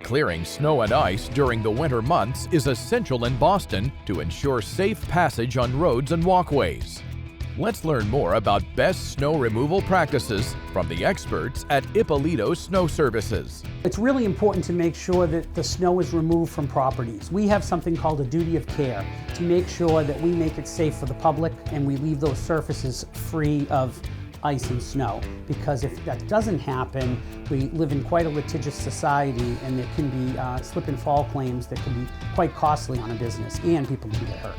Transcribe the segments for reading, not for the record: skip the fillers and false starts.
Clearing snow and ice during the winter months is essential in Boston to ensure safe passage on roads and walkways. Let's learn more about best snow removal practices from the experts at Ippolito Snow Services. It's really important to make sure that the snow is removed from properties. We have something called a duty of care to make sure that we make it safe for the public and we leave those surfaces free of ice and snow, because if that doesn't happen, we live in quite a litigious society and there can be slip and fall claims that can be quite costly on a business and people can get hurt.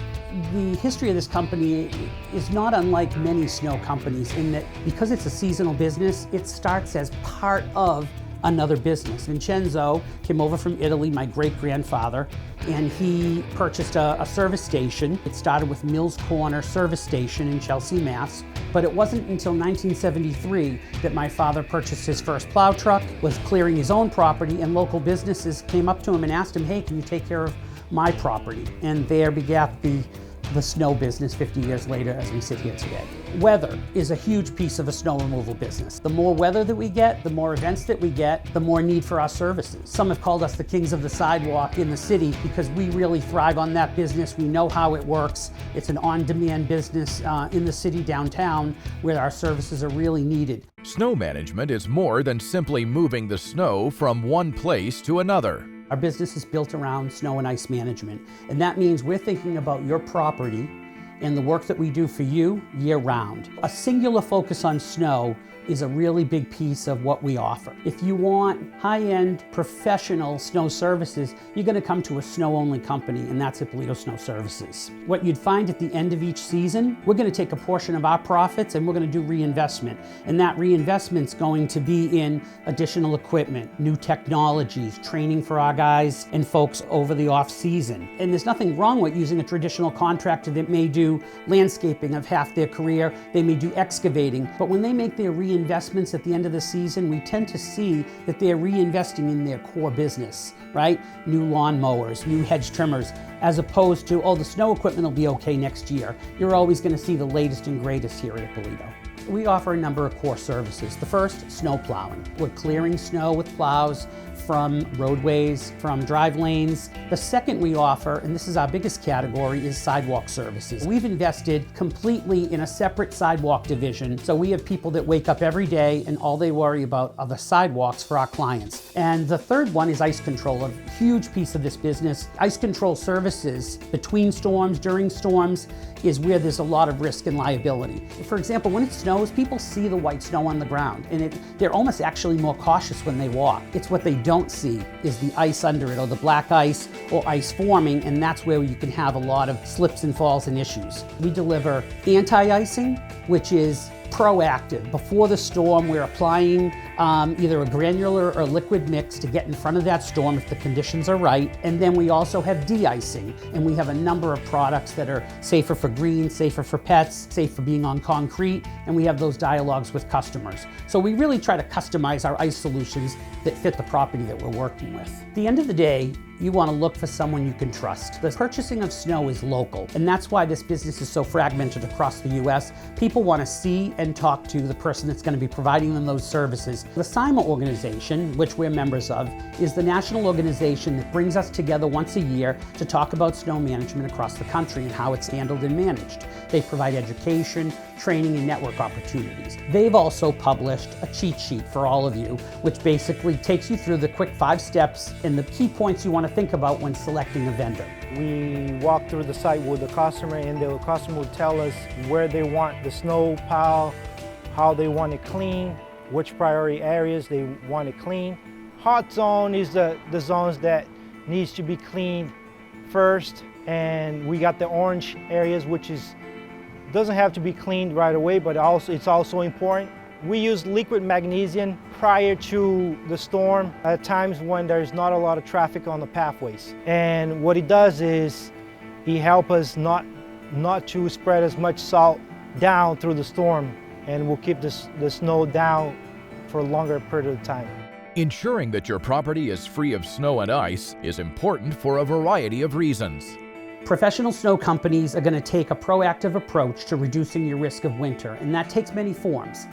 The history of this company is not unlike many snow companies in that because it's a seasonal business, it starts as part of another business. Vincenzo came over from Italy, my great-grandfather, and he purchased a service station. It started with Mills Corner Service Station in Chelsea, Mass. But it wasn't until 1973 that my father purchased his first plow truck, was clearing his own property, and local businesses came up to him and asked him, hey, can you take care of my property? And there begat the snow business 50 years later as we sit here today. Weather is a huge piece of a snow removal business. The more weather that we get, the more events that we get, the more need for our services. Some have called us the kings of the sidewalk in the city because we really thrive on that business. We know how it works. It's an on-demand business in the city downtown where our services are really needed. Snow management is more than simply moving the snow from one place to another. Our business is built around snow and ice management, and that means we're thinking about your property and the work that we do for you year-round. A singular focus on snow is a really big piece of what we offer. If you want high-end professional snow services, you're going to come to a snow-only company, and that's Ippolito Snow Services. What you'd find at the end of each season, we're going to take a portion of our profits and we're going to do reinvestment. And that reinvestment's going to be in additional equipment, new technologies, training for our guys and folks over the off-season. And there's nothing wrong with using a traditional contractor that may do landscaping of half their career, they may do excavating, but when they make their reinvestments at the end of the season, we tend to see that they're reinvesting in their core business, right? New lawn mowers, new hedge trimmers, as opposed to, oh, the snow equipment will be okay next year. You're always going to see the latest and greatest here at Ippolito. We offer a number of core services. The first, snow plowing. We're clearing snow with plows from roadways, from drive lanes. The second we offer, and this is our biggest category, is sidewalk services. We've invested completely in a separate sidewalk division, so we have people that wake up every day and all they worry about are the sidewalks for our clients. And the third one is ice control, a huge piece of this business. Ice control services between storms, during storms, is where there's a lot of risk and liability. For example, when it snows, people see the white snow on the ground, and they're almost actually more cautious when they walk. It's what they don't see is the ice under it, or the black ice, or ice forming, and that's where you can have a lot of slips and falls and issues. We deliver anti-icing, which is proactive. Before the storm, we're applying either a granular or liquid mix to get in front of that storm if the conditions are right. And then we also have de-icing, and we have a number of products that are safer for greens, safer for pets, safe for being on concrete, and we have those dialogues with customers. So we really try to customize our ice solutions that fit the property that we're working with. At the end of the day, you want to look for someone you can trust. The purchasing of snow is local, and that's why this business is so fragmented across the U.S. People want to see and talk to the person that's going to be providing them those services. The CIMA organization, which we're members of, is the national organization that brings us together once a year to talk about snow management across the country and how it's handled and managed. They provide education, training, and network opportunities. They've also published a cheat sheet for all of you, which basically takes you through the quick 5 steps and the key points you want to think about when selecting a vendor. We walk through the site with the customer, and the customer will tell us where they want the snow pile, how they want it clean, which priority areas they want it clean. Hot zone is the zones that needs to be cleaned first, and we got the orange areas, which doesn't have to be cleaned right away, but it's also important. We use liquid magnesium prior to the storm at times when there's not a lot of traffic on the pathways. And what it does is it helps us not to spread as much salt down through the storm, and will keep the snow down for a longer period of time. Ensuring that your property is free of snow and ice is important for a variety of reasons. Professional snow companies are going to take a proactive approach to reducing your risk of winter, and that takes many forms.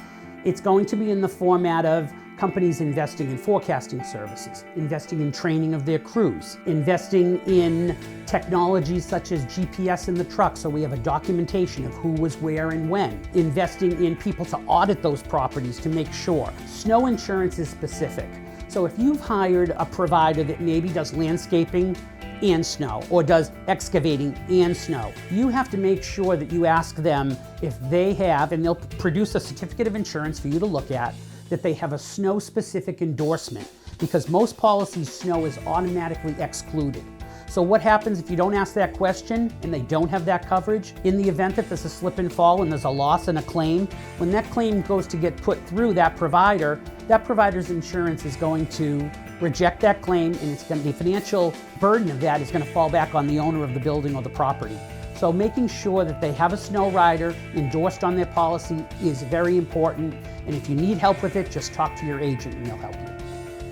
It's going to be in the format of companies investing in forecasting services, investing in training of their crews, investing in technologies such as GPS in the truck so we have a documentation of who was where and when, investing in people to audit those properties to make sure. Snow insurance is specific. So if you've hired a provider that maybe does landscaping and snow, or does excavating and snow, you have to make sure that you ask them if they have, and they'll produce a certificate of insurance for you to look at, that they have a snow-specific endorsement, because most policies, snow is automatically excluded. So what happens if you don't ask that question and they don't have that coverage? In the event that there's a slip and fall and there's a loss and a claim, when that claim goes to get put through that provider's insurance is going to reject that claim, and it's going to, the financial burden of that is going to fall back on the owner of the building or the property. So making sure that they have a snow rider endorsed on their policy is very important, and if you need help with it, just talk to your agent and they'll help you.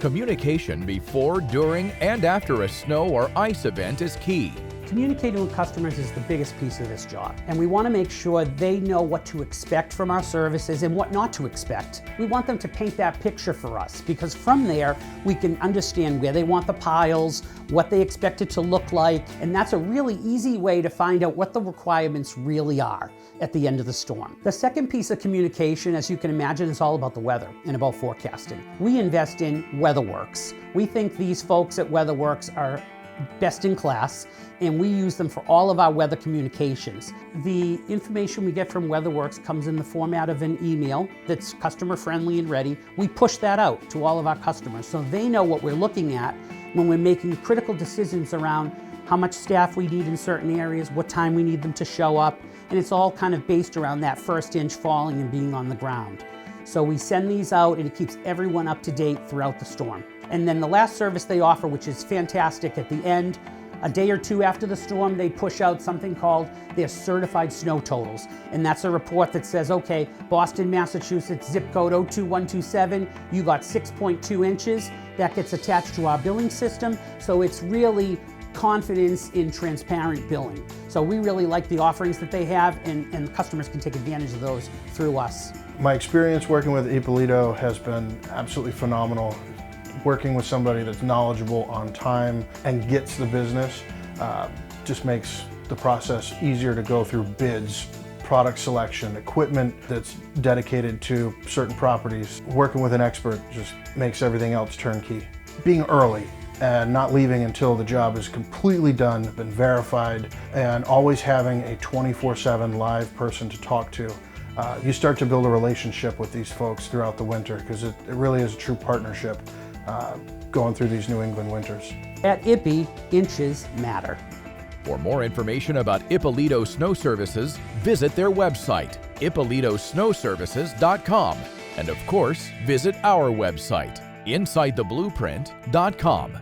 Communication before, during, and after a snow or ice event is key. Communicating with customers is the biggest piece of this job, and we want to make sure they know what to expect from our services and what not to expect. We want them to paint that picture for us, because from there we can understand where they want the piles, what they expect it to look like, and that's a really easy way to find out what the requirements really are at the end of the storm. The second piece of communication, as you can imagine, is all about the weather and about forecasting. We invest in WeatherWorks. We think these folks at WeatherWorks are best in class, and we use them for all of our weather communications. The information we get from WeatherWorks comes in the format of an email that's customer friendly and ready. We push that out to all of our customers so they know what we're looking at when we're making critical decisions around how much staff we need in certain areas, what time we need them to show up, and it's all kind of based around that first inch falling and being on the ground. So we send these out, and it keeps everyone up to date throughout the storm. And then the last service they offer, which is fantastic, at the end, a day or two after the storm, they push out something called their certified snow totals. And that's a report that says, okay, Boston, Massachusetts, zip code 02127, you got 6.2 inches. That gets attached to our billing system. So it's really confidence in transparent billing. So we really like the offerings that they have, and customers can take advantage of those through us. My experience working with Ippolito has been absolutely phenomenal. Working with somebody that's knowledgeable, on time, and gets the business just makes the process easier to go through bids, product selection, equipment that's dedicated to certain properties. Working with an expert just makes everything else turnkey. Being early and not leaving until the job is completely done, been verified, and always having a 24/7 live person to talk to. You start to build a relationship with these folks throughout the winter, because it really is a true partnership going through these New England winters. At IPPY, inches matter. For more information about Ippolito Snow Services, visit their website, IPPOLITOSnowServices.com. And of course, visit our website, InsideTheBlueprint.com.